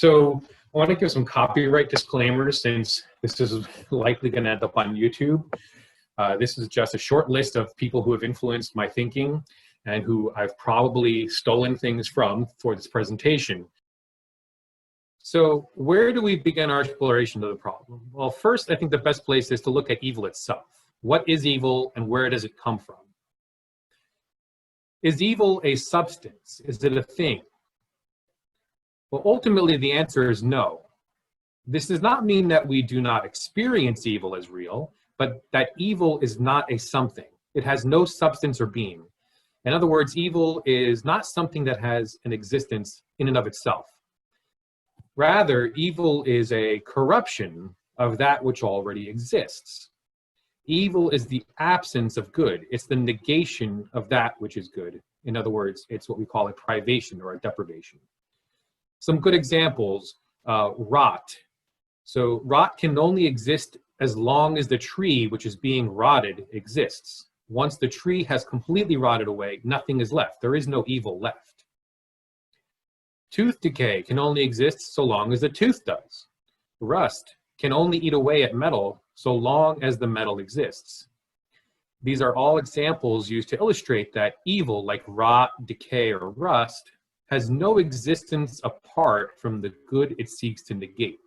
So I want to give some copyright disclaimers since this is likely going to end up on YouTube. This is just a short list of people who have influenced my thinking and who I've probably stolen things from for this presentation. So where do we begin our exploration of the problem? Well, first, I think the best place is to look at evil itself. What is evil and where does it come from? Is evil a substance? Is it a thing? Well, ultimately, the answer is no. This does not mean that we do not experience evil as real, but that evil is not a something. It has no substance or being. In other words, evil is not something that has an existence in and of itself. Rather, evil is a corruption of that which already exists. Evil is the absence of good. It's the negation of that which is good. In other words, it's what we call a privation or a deprivation. Some good examples, rot. So rot can only exist as long as the tree which is being rotted exists. Once the tree has completely rotted away, nothing is left. There is no evil left. Tooth decay can only exist so long as the tooth does. Rust can only eat away at metal so long as the metal exists. These are all examples used to illustrate that evil, like rot, decay, or rust, has no existence apart from the good it seeks to negate.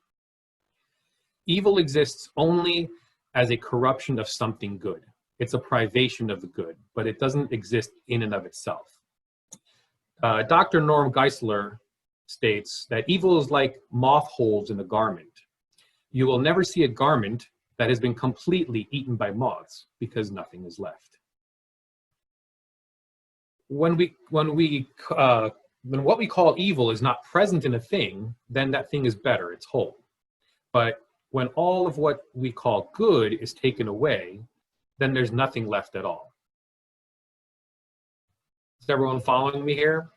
Evil exists only as a corruption of something good. It's a privation of the good, but it doesn't exist in and of itself. Dr. Norm Geisler states that evil is like moth holes in a garment. You will never see a garment that has been completely eaten by moths because nothing is left. When what we call evil is not present in a thing, then that thing is better, it's whole. But when all of what we call good is taken away, then there's nothing left at all. Is everyone following me here?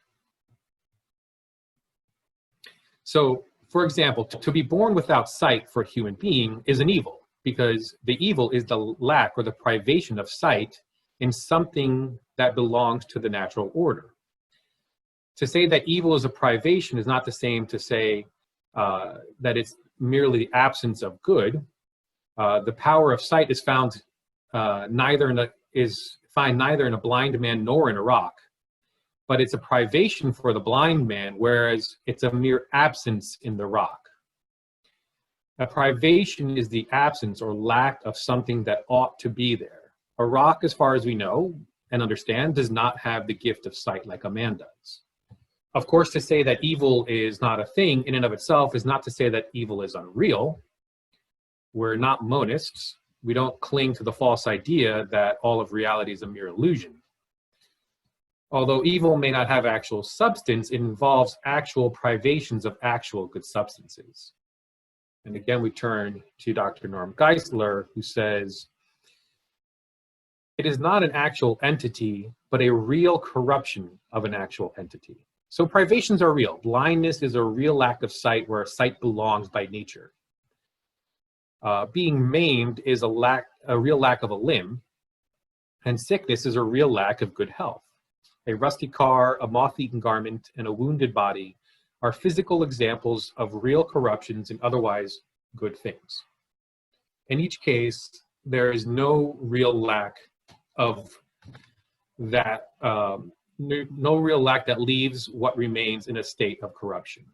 So, for example, to be born without sight for a human being is an evil, because the evil is the lack or the privation of sight in something that belongs to the natural order. To say that evil is a privation is not the same to say that it's merely the absence of good. The power of sight is found neither in a blind man nor in a rock, but it's a privation for the blind man, whereas it's a mere absence in the rock. A privation is the absence or lack of something that ought to be there. A rock, as far as we know and understand, does not have the gift of sight like a man does. Of course, to say that evil is not a thing in and of itself is not to say that evil is unreal. We're not monists. We don't cling to the false idea that all of reality is a mere illusion. Although evil may not have actual substance, it involves actual privations of actual good substances. And again, we turn to Dr. Norm Geisler, who says, it is not an actual entity, but a real corruption of an actual entity. So privations are real. Blindness is a real lack of sight where sight belongs by nature. Being maimed is a real lack of a limb, and sickness is a real lack of good health. A rusty car, a moth-eaten garment, and a wounded body are physical examples of real corruptions in otherwise good things. In each case, there is no real lack of that, no real lack that leaves what remains in a state of corruption.